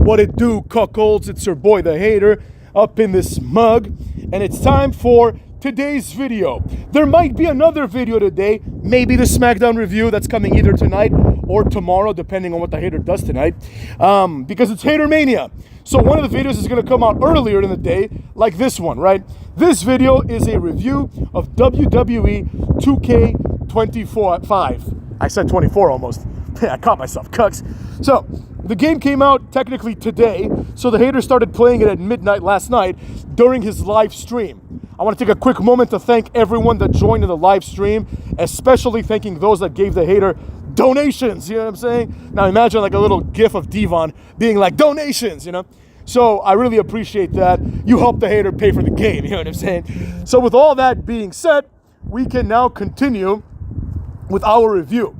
What it do, cuckolds? It's your boy, the hater, up in this mug. And it's time for today's video. There might be another video today, maybe the SmackDown review that's coming either tonight or tomorrow, depending on what the hater does tonight, because it's Hater Mania. So one of the videos is going to come out earlier in the day, like this one, right? This video is a review of WWE 2K25. I said 24 almost. I caught myself, cucks. So the game came out technically today, so the hater started playing it at midnight last night during his live stream. I want to take a quick moment to thank everyone that joined in the live stream, especially thanking those that gave the hater donations, you know what I'm saying? Now imagine like a little gif of Devon being like, donations, you know? So I really appreciate that. You helped the hater pay for the game, you know what I'm saying? So with all that being said, we can now continue with our review.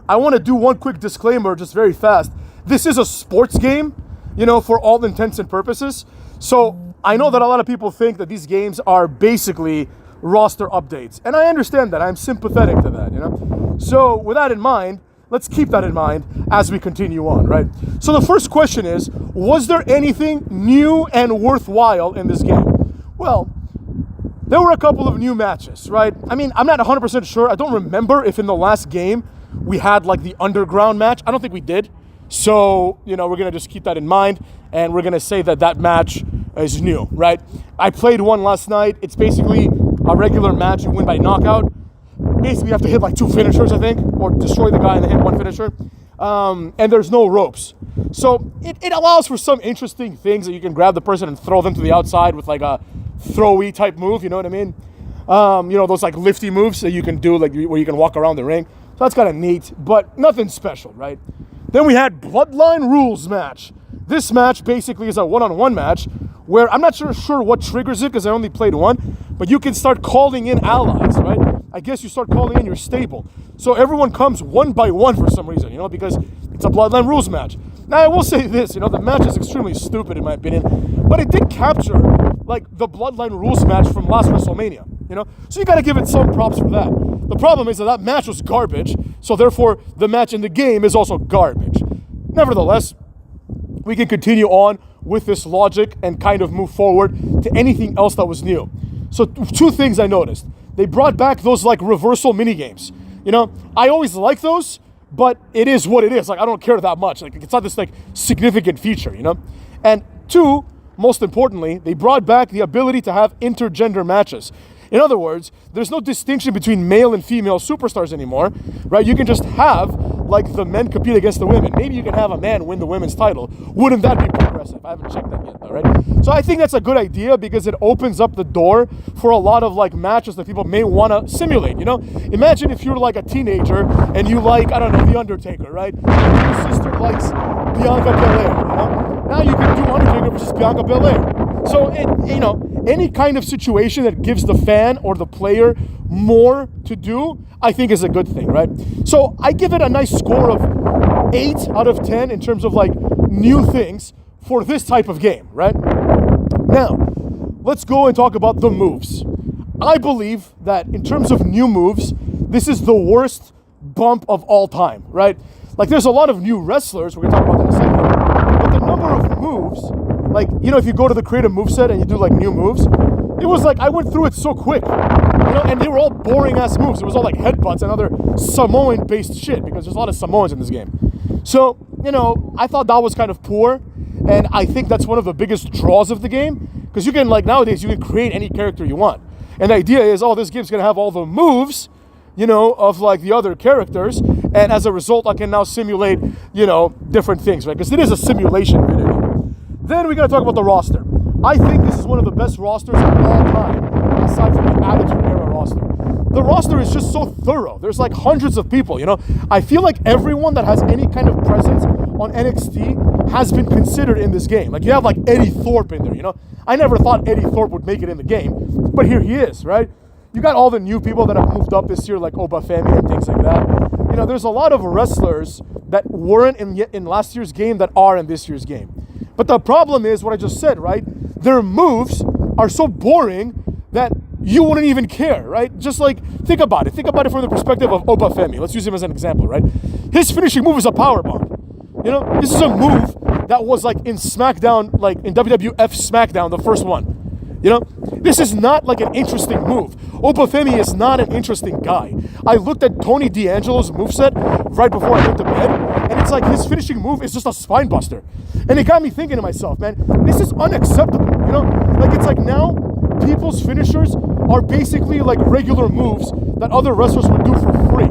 I want to do one quick disclaimer just very fast. This is a sports game, you know, for all intents and purposes. So I know that a lot of people think that these games are basically roster updates. And I understand that. I'm sympathetic to that, you know. So with that in mind, let's keep that in mind as we continue on, right? So the first question is, was there anything new and worthwhile in this game? Well, there were a couple of new matches, right? I mean, I'm not 100% sure. I don't remember if in the last game we had like the underground match. I don't think we did. So, you know, we're going to just keep that in mind. And we're going to say that that match is new, right? I played one last night. It's basically a regular match. You win by knockout. Basically, you have to hit like 2 finishers, I think, or destroy the guy and then hit 1 finisher. And there's no ropes. So it allows for some interesting things that you can grab the person and throw them to the outside with like a throwy type move, you know what I mean? You know, those like lifty moves that you can do, like where you can walk around the ring. So that's kind of neat, but nothing special, right? Then we had Bloodline Rules match. This match basically is a one-on-one match where I'm not sure what triggers it because I only played one, but you can start calling in allies, right? I guess you start calling in your stable. So everyone comes one by one for some reason, you know, because it's a Bloodline Rules match. Now, I will say this, you know, the match is extremely stupid in my opinion, but it did capture, like, the Bloodline Rules match from last WrestleMania, you know? So you got to give it some props for that. The problem is that that match was garbage, so therefore the match in the game is also garbage. Nevertheless, we can continue on with this logic and kind of move forward to anything else that was new. So 2 things I noticed. They brought back those, like, reversal minigames. You know, I always like those, but it is what it is. Like, I don't care that much. Like, it's not this, like, significant feature, you know? And 2, most importantly, they brought back the ability to have intergender matches. In other words, there's no distinction between male and female superstars anymore, right? You can just have, like, the men compete against the women. Maybe you can have a man win the women's title. Wouldn't that be progressive? I haven't checked that yet, though, right? So I think that's a good idea because it opens up the door for a lot of, like, matches that people may want to simulate, you know? Imagine if you're, like, a teenager and you like, I don't know, The Undertaker, right? And your sister likes Bianca Belair, you know? Now you can do Undertaker versus Bianca Belair. So, you know, any kind of situation that gives the fan or the player more to do, I think is a good thing, right? So I give it a nice score of 8 out of 10 in terms of like new things for this type of game, right? Now, let's go and talk about the moves. I believe that in terms of new moves, this is the worst bump of all time, right? Like there's a lot of new wrestlers, we're gonna talk about that in a second, but the number of moves, like, you know, if you go to the creative moveset and you do like new moves, it was like, I went through it so quick, you know, and they were all boring ass moves. It was all like headbutts and other Samoan based shit because there's a lot of Samoans in this game. So, you know, I thought that was kind of poor. And I think that's one of the biggest draws of the game because you can, like, nowadays you can create any character you want. And the idea is, oh, this game's going to have all the moves, you know, of like the other characters. And as a result, I can now simulate, you know, different things, right? Because it is a simulation video game. Then we got to talk about the roster. I think this is one of the best rosters of all time, aside from the Attitude Era roster. The roster is just so thorough. There's like hundreds of people, you know. I feel like everyone that has any kind of presence on NXT has been considered in this game. Like you have like Eddie Thorpe in there, you know. I never thought Eddie Thorpe would make it in the game, but here he is, right? You got all the new people that have moved up this year, like Obafemi and things like that. You know, there's a lot of wrestlers that weren't in last year's game that are in this year's game. But the problem is what I just said, right? Their moves are so boring that you wouldn't even care, right? Just like, think about it. Think about it from the perspective of Obafemi. Let's use him as an example, right? His finishing move is a powerbomb. You know, this is a move that was like in SmackDown, like in WWF SmackDown, the first one. You know, this is not like an interesting move. Obafemi is not an interesting guy. I looked at Tony D'Angelo's moveset right before I went to bed, and it's like his finishing move is just a spine buster. And it got me thinking to myself, man, this is unacceptable, you know? Like, it's like now people's finishers are basically like regular moves that other wrestlers would do for free.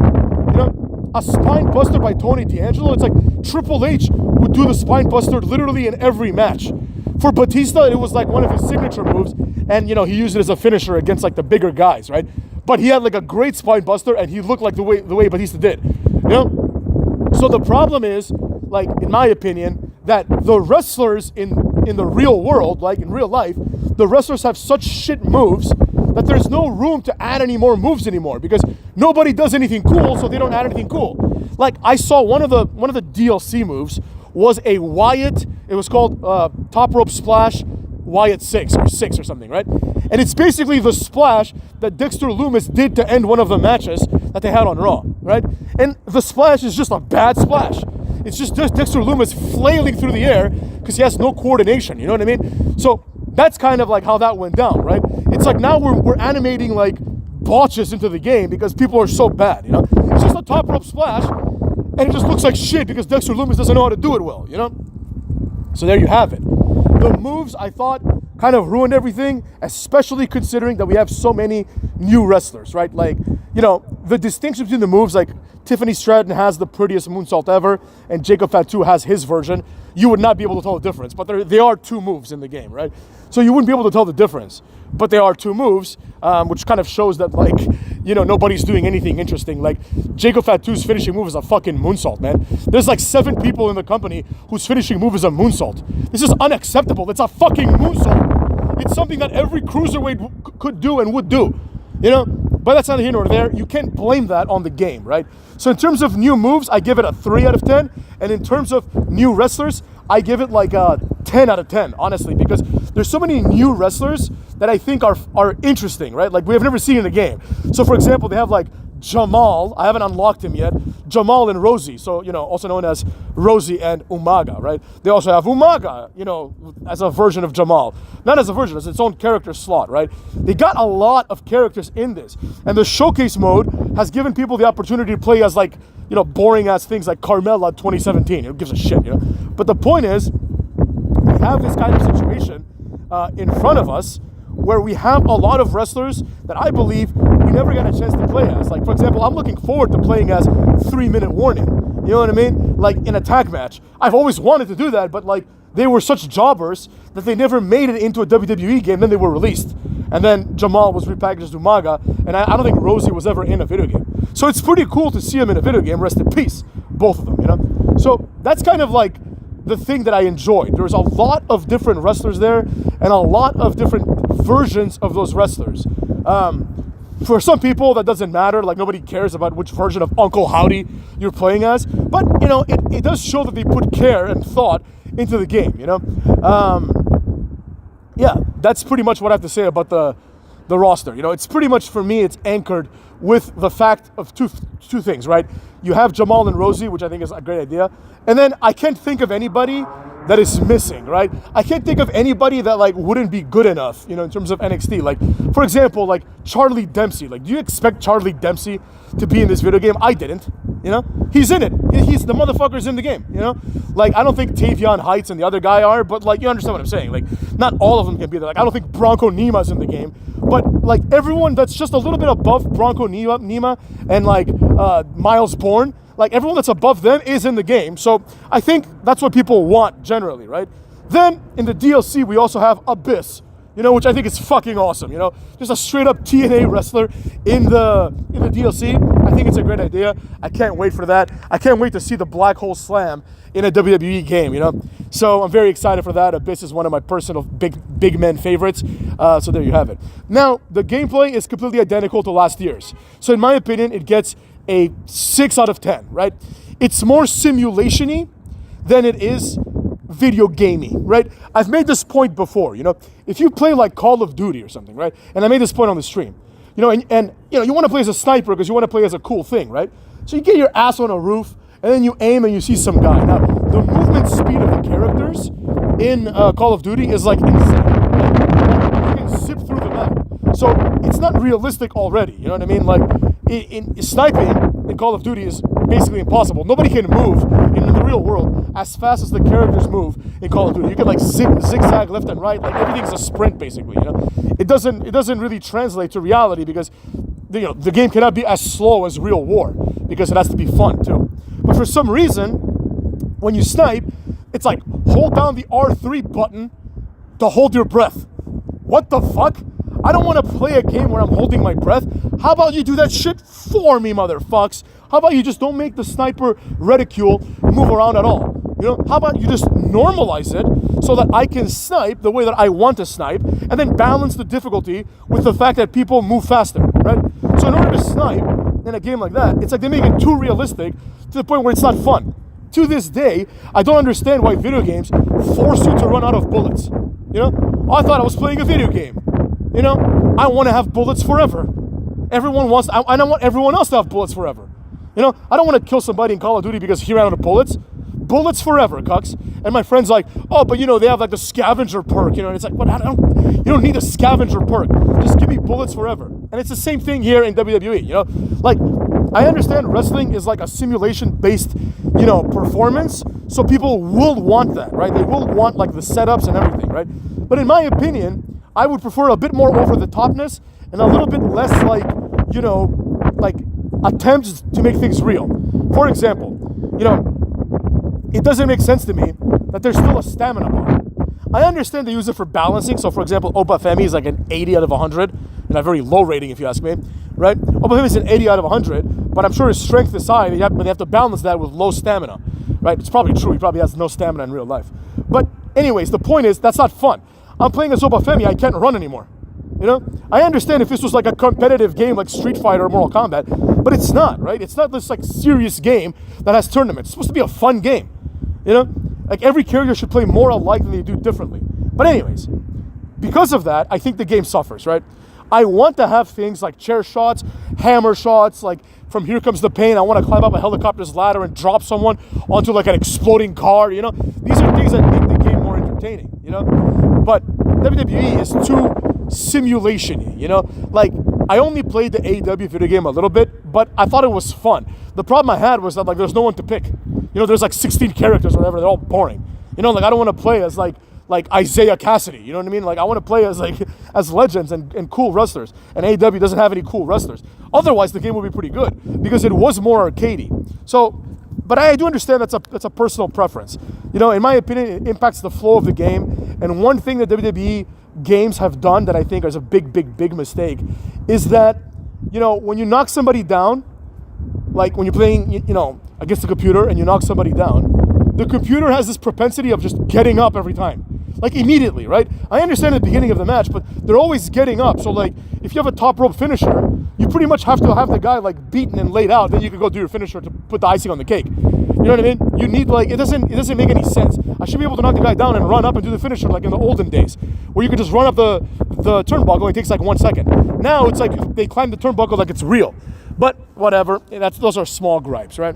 You know, a spine buster by Tony D'Angelo, it's like Triple H would do the spine buster literally in every match. For Batista, it was like one of his signature moves, and you know, he used it as a finisher against like the bigger guys, right? But he had like a great spine buster, and he looked like the way Batista did, you know? So the problem is, like, in my opinion, that the wrestlers in the real world, like in real life, the wrestlers have such shit moves that there's no room to add any more moves anymore because nobody does anything cool, so they don't add anything cool. Like, I saw one of the DLC moves was a Wyatt, it was called Top Rope Splash Wyatt 6 or something, right? And it's basically the splash that Dexter Lumis did to end one of the matches that they had on Raw, right? And the splash is just a bad splash. It's just Dexter Lumis flailing through the air because he has no coordination, you know what I mean? So that's kind of like how that went down, right? It's like now we're animating like botches into the game because people are so bad, you know? It's just a top rope splash, and it just looks like shit because Dexter Lumis doesn't know how to do it well, you know? So there you have it. The moves, I thought, kind of ruined everything, especially considering that we have so many new wrestlers, right? Like, you know, the distinction between the moves, like Tiffany Stratton has the prettiest moonsault ever, and Jacob Fatu has his version. You would not be able to tell the difference, but they are two moves in the game, right? So you wouldn't be able to tell the difference, but they are two moves, which kind of shows that, like, you know, nobody's doing anything interesting. Like, Jacob Fatu's finishing move is a fucking moonsault, man. There's like 7 people in the company whose finishing move is a moonsault. This is unacceptable. It's a fucking moonsault. It's something that every cruiserweight could do and would do, you know? But that's neither here nor there. You can't blame that on the game, right? So in terms of new moves, I give it a 3 out of 10. And in terms of new wrestlers, I give it like a 10 out of 10, honestly, because there's so many new wrestlers that I think are interesting, right? Like, we have never seen in the game. So for example, they have like Jamal. I haven't unlocked him yet. Jamal and Rosie. So, you know, also known as Rosie and Umaga, right? They also have Umaga, you know, as a version of Jamal. Not as a version, as its own character slot, right? They got a lot of characters in this. And the showcase mode has given people the opportunity to play as, like, you know, boring ass things like Carmella 2017. Who gives a shit, you know? But the point is, we have this kind of situation in front of us where we have a lot of wrestlers that I believe we never got a chance to play as. Like, for example, I'm looking forward to playing as 3-minute warning. You know what I mean? Like, in a tag match. I've always wanted to do that, but like, they were such jobbers that they never made it into a WWE game, then they were released. And then Jamal was repackaged as Umaga, and I don't think Rosie was ever in a video game. So it's pretty cool to see him in a video game, rest in peace, both of them, you know? So that's kind of like the thing that I enjoyed. There's a lot of different wrestlers there, and a lot of different versions of those wrestlers. For some people, that doesn't matter. Like, nobody cares about which version of Uncle Howdy you're playing as. But, you know, it does show that they put care and thought into the game, you know? Yeah, that's pretty much what I have to say about the roster. You know, it's pretty much, for me, it's anchored with the fact of two things, right? You have Jamal and Rosie, which I think is a great idea. And then I can't think of anybody that is missing, right? I can't think of anybody that, like, wouldn't be good enough, you know, in terms of NXT. Like, for example, like Charlie Dempsey. Like, do you expect Charlie Dempsey to be in this video game? I didn't, you know? He's in it. He's the motherfucker's in the game, you know? Like, I don't think Tavion Heights and the other guy are, but, like, you understand what I'm saying. Like, not all of them can be there. Like, I don't think Bronco Nima's in the game, but, like, everyone that's just a little bit above Bronco Nima and, like, Miles Bourne, like, everyone that's above them is in the game. So I think that's what people want generally, right? Then in the DLC, we also have Abyss, you know, which I think is fucking awesome, you know? Just a straight up TNA wrestler in the DLC. I think it's a great idea. I can't wait for that. I can't wait to see the Black Hole Slam in a WWE game, you know? So I'm very excited for that. Abyss is one of my personal big men favorites. So there you have it. Now, the gameplay is completely identical to last year's. So in my opinion, it gets a 6 out of 10, right? It's more simulation-y than it is video gamey, right? I've made this point before, you know, if you play like Call of Duty or something, right? And I made this point on the stream, you know, and you know, you want to play as a sniper because you want to play as a cool thing, right? So you get your ass on a roof and then you aim and you see some guy. Now, the movement speed of the characters in Call of Duty is like insane. You can zip through the map. So it's not realistic already, you know what I mean? Like, in sniping in Call of Duty is basically impossible. Nobody can move in the real world as fast as the characters move in Call of Duty. You can like zigzag left and right, like everything's a sprint basically, you know? It doesn't really translate to reality because the game cannot be as slow as real war because it has to be fun too. But for some reason, when you snipe, it's like hold down the R3 button to hold your breath. What the fuck? I don't want to play a game where I'm holding my breath. How about you do that shit for me, motherfucks? How about you just don't make the sniper reticule move around at all? You know, how about you just normalize it so that I can snipe the way that I want to snipe and then balance the difficulty with the fact that people move faster, right? So in order to snipe in a game like that, it's like they make it too realistic to the point where it's not fun. To this day, I don't understand why video games force you to run out of bullets. You know, I thought I was playing a video game. You know, I want to have bullets forever. I don't want everyone else to have bullets forever. You know, I don't want to kill somebody in Call of Duty because he ran out of bullets. Bullets forever, cucks. And my friend's like, oh, but they have like the scavenger perk, and it's like, what? You don't need a scavenger perk. Just give me bullets forever. And it's the same thing here in WWE, you know? Like, I understand wrestling is like a simulation-based, performance, so people will want that, right? They will want like the setups and everything, right? But in my opinion, I would prefer a bit more over-the-topness and a little bit less like, like attempts to make things real. For example, it doesn't make sense to me that there's still a stamina bar. I understand they use it for balancing. So, for example, Obafemi is like an 80 out of 100, and a very low rating if you ask me, right? Obafemi is an 80 out of 100, but I'm sure his strength is high, but they have to balance that with low stamina, right? It's probably true. He probably has no stamina in real life. But anyways, the point is that's not fun. I'm playing as Obafemi. I can't run anymore. I understand if this was like a competitive game like Street Fighter or Mortal Kombat, but it's not, right? It's not this like serious game that has tournaments. It's supposed to be a fun game, Like every character should play more alike than they do differently. But anyways, because of that, I think the game suffers, right? I want to have things like chair shots, hammer shots, like from Here Comes the Pain. I want to climb up a helicopter's ladder and drop someone onto like an exploding car, These are things that make the game more entertaining, But WWE is too simulation-y, Like, I only played the AEW video game a little bit, but I thought it was fun. The problem I had was that, like, there's no one to pick. There's like 16 characters or whatever. They're all boring. Like, I don't want to play as, like Isaiah Cassidy. You know what I mean? Like, I want to play as legends and cool wrestlers. And AEW doesn't have any cool wrestlers. Otherwise, the game would be pretty good because it was more arcadey. So, but I do understand that's a personal preference. In my opinion, it impacts the flow of the game. And one thing that WWE games have done that I think is a big, big, big mistake is that, when you knock somebody down, like when you're playing, against the computer and you knock somebody down, the computer has this propensity of just getting up every time. Like immediately, right? I understand at the beginning of the match, but they're always getting up. So like, if you have a top rope finisher, you pretty much have to have the guy like beaten and laid out. Then you can go do your finisher to put the icing on the cake. You know what I mean? You need it doesn't make any sense. I should be able to knock the guy down and run up and do the finisher like in the olden days, where you could just run up the turnbuckle and it takes like 1 second. Now it's like they climb the turnbuckle like it's real. But whatever, those are small gripes, right?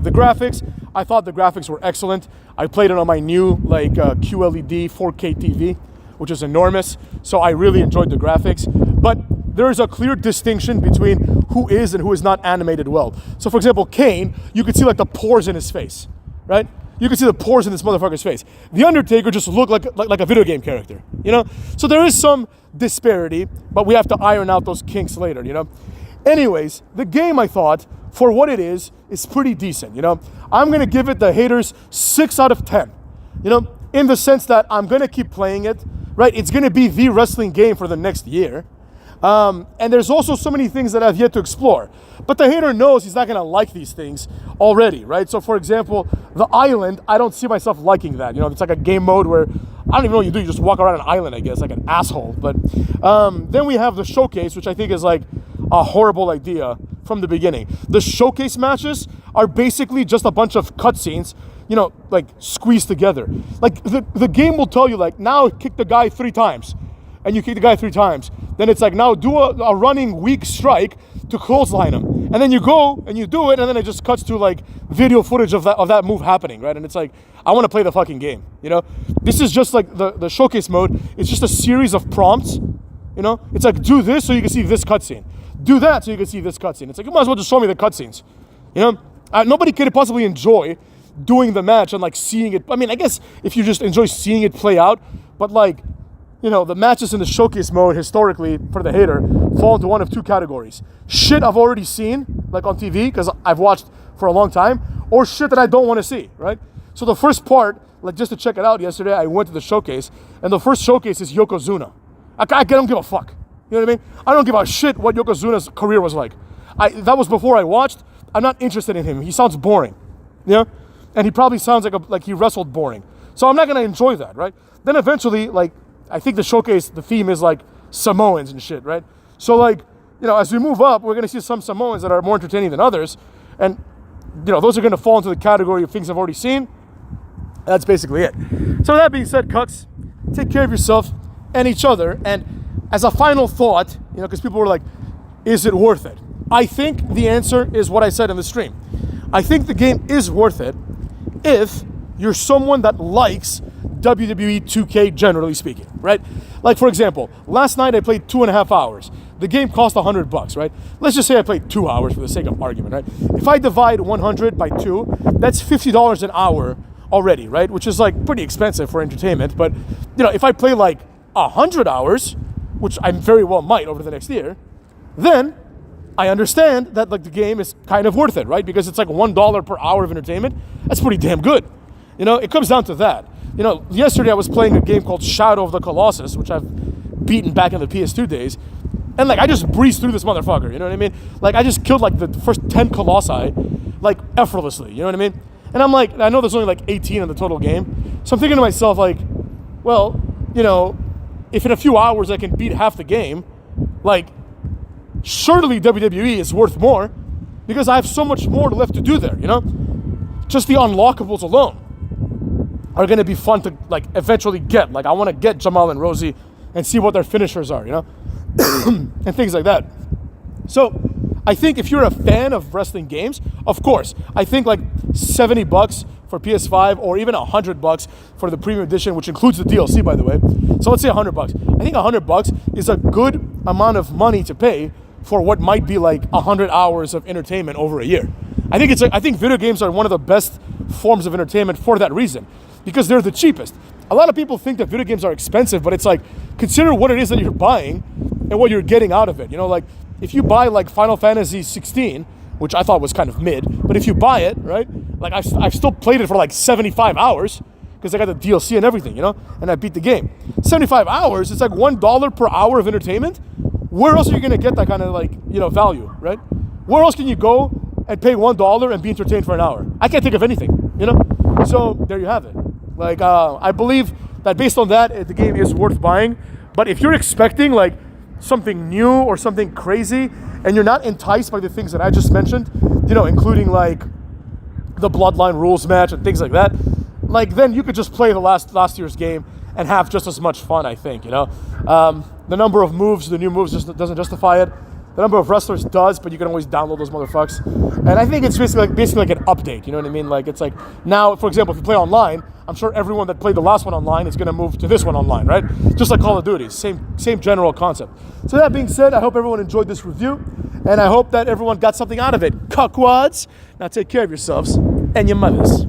The graphics, I thought the graphics were excellent. I played it on my new QLED 4K TV, which is enormous. So I really enjoyed the graphics. But there is a clear distinction between who is and who is not animated well. So for example, Kane, you could see like the pores in his face, right? You can see the pores in this motherfucker's face. The Undertaker just looked like a video game character, So there is some disparity, but we have to iron out those kinks later, Anyways, the game, I thought, for what it is pretty decent, I'm going to give it the haters 6 out of 10, in the sense that I'm going to keep playing it, right? It's going to be the wrestling game for the next year. And there's also so many things that I've yet to explore. But the hater knows he's not going to like these things already, right? So, for example, the island, I don't see myself liking that. It's like a game mode where I don't even know what you do. You just walk around an island, I guess, like an asshole. But then we have the showcase, which I think is like a horrible idea from the beginning. The showcase matches are basically just a bunch of cutscenes, like squeezed together. Like the game will tell you, like, now kick the guy 3 times. And you kick the guy 3 times. Then it's like, now do a running weak strike to clothesline him. And then you go and you do it, and then it just cuts to like video footage of that move happening, right? And it's like, I want to play the fucking game, you know? This is just like the showcase mode. It's just a series of prompts, you know? It's like, do this so you can see this cutscene. Do that so you can see this cutscene. It's like, you might as well just show me the cutscenes, you know? Nobody could possibly enjoy doing the match and like seeing it. I mean, I guess if you just enjoy seeing it play out, but like, you know, the matches in the showcase mode historically for the hater fall into one of two categories. Shit I've already seen, like on TV, because I've watched for a long time, or shit that I don't want to see, right? So the first part, like just to check it out yesterday, I went to the showcase, and the first showcase is Yokozuna. I don't give a fuck. You know what I mean? I don't give a shit what Yokozuna's career was like. That was before I watched. I'm not interested in him. He sounds boring, you know? And he probably sounds like he wrestled boring. So I'm not going to enjoy that, right? Then eventually, like, I think the showcase, the theme is like Samoans and shit, right? So like, you know, as we move up, we're going to see some Samoans that are more entertaining than others. And, you know, those are going to fall into the category of things I've already seen. That's basically it. So that being said, Cucks, take care of yourself and each other. And as a final thought, you know, because people were like, is it worth it? I think the answer is what I said in the stream. I think the game is worth it if you're someone that likes WWE 2K, generally speaking, right? Like, for example, last night I played 2.5 hours. The game cost $100, right? Let's just say I played 2 hours for the sake of argument, right? If I divide 100 by 2, that's $50 an hour already, right? Which is like pretty expensive for entertainment. But, you know, if I play like 100 hours, which I very well might over the next year, then I understand that like the game is kind of worth it, right? Because it's like $1 per hour of entertainment. That's pretty damn good. You know, it comes down to that. You know, yesterday I was playing a game called Shadow of the Colossus, which I've beaten back in the PS2 days. And like, I just breezed through this motherfucker, you know what I mean? Like, I just killed like the first 10 Colossi, like effortlessly, you know what I mean? And I'm like, I know there's only like 18 in the total game. So I'm thinking to myself like, well, you know, if in a few hours I can beat half the game, like, surely WWE is worth more because I have so much more left to do there, you know? Just the unlockables alone are going to be fun to like eventually get. Like, I want to get Jamal and Rosie and see what their finishers are, you know? And things like that. So I think if you're a fan of wrestling games, of course, I think like $70 for PS5 or even $100 for the premium edition, which includes the DLC, by the way. So let's say $100. I think $100 is a good amount of money to pay for what might be like 100 hours of entertainment over a year. I think video games are one of the best forms of entertainment for that reason, because they're the cheapest. A lot of people think that video games are expensive, but it's like, consider what it is that you're buying and what you're getting out of it. You know, like if you buy like Final Fantasy 16, which I thought was kind of mid, but if you buy it, right, like I've still played it for like 75 hours because I got the DLC and everything, you know, and I beat the game. 75 hours, it's like $1 per hour of entertainment. Where else are you going to get that kind of like, you know, value, right? Where else can you go and pay $1 and be entertained for an hour? I can't think of anything, you know? So there you have it. Like, I believe that based on that, the game is worth buying. But if you're expecting like something new or something crazy and you're not enticed by the things that I just mentioned, you know, including like the Bloodline rules match and things like that, like then you could just play the last year's game and have just as much fun, I think, you know? The number of moves, the new moves just doesn't justify it. The number of wrestlers does, but you can always download those motherfuckers. And I think it's basically like an update, you know what I mean? Like, it's like, now, for example, if you play online, I'm sure everyone that played the last one online is going to move to this one online, right? Just like Call of Duty, same general concept. So that being said, I hope everyone enjoyed this review, and I hope that everyone got something out of it. Cuckwads! Now take care of yourselves and your mothers.